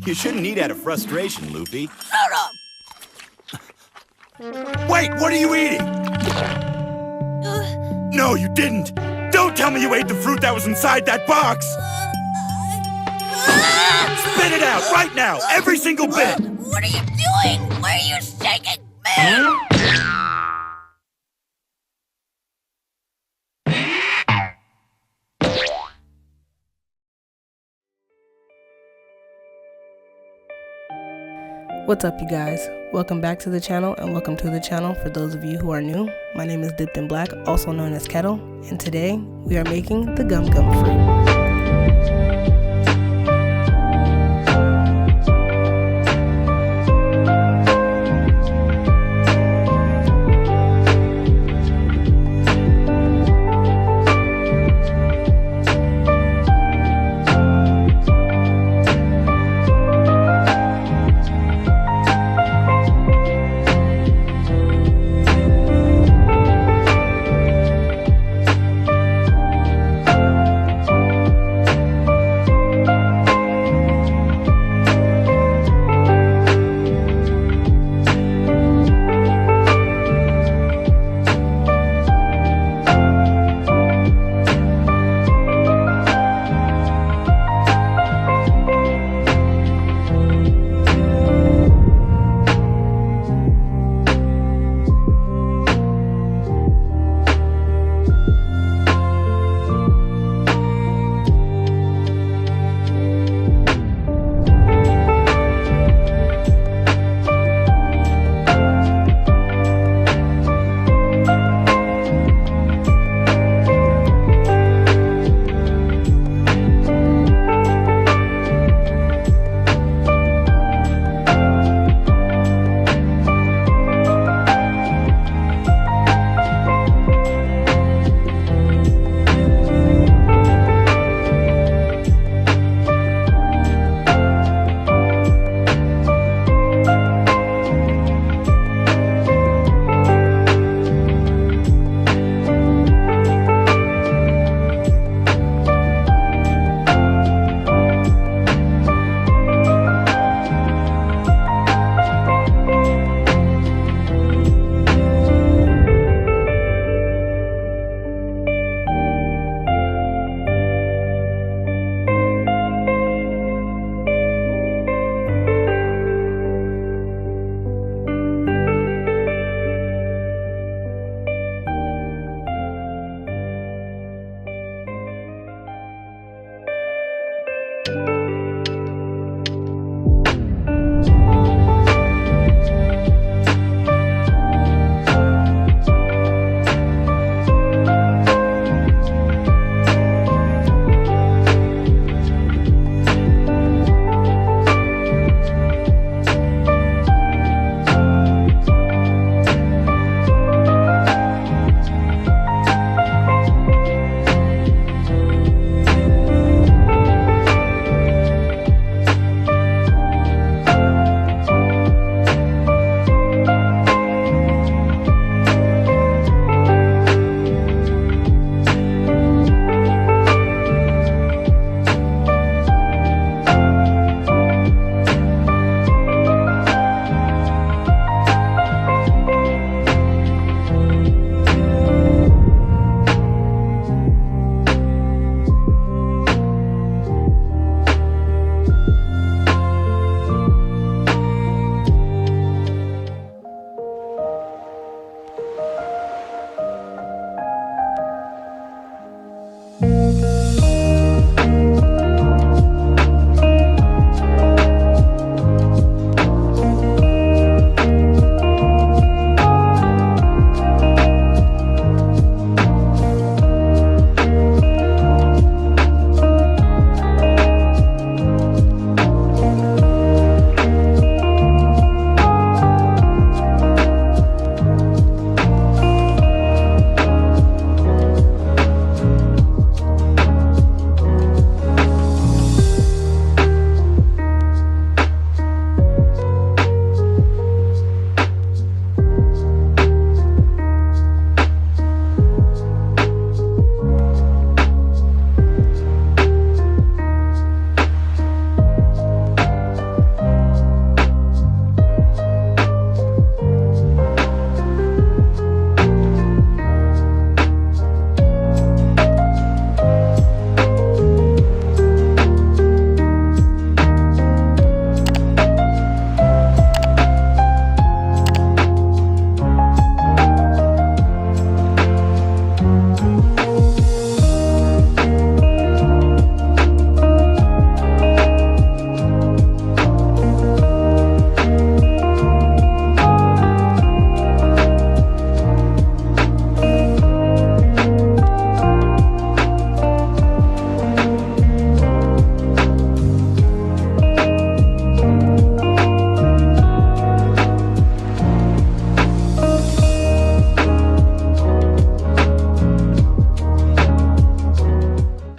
You shouldn't eat out of frustration, Luffy. Shut up! Wait, what are you eating? No, you didn't! Don't tell me you ate the fruit that was inside that box! Spit it out, right now! Every single bit! What are you doing? Why are you shaking me? What's up, you guys? Welcome back to the channel, and welcome to the channel for those of you who are new. My name is Dipped in Black, also known as Kettle, and today we are making the Gum Gum fruit.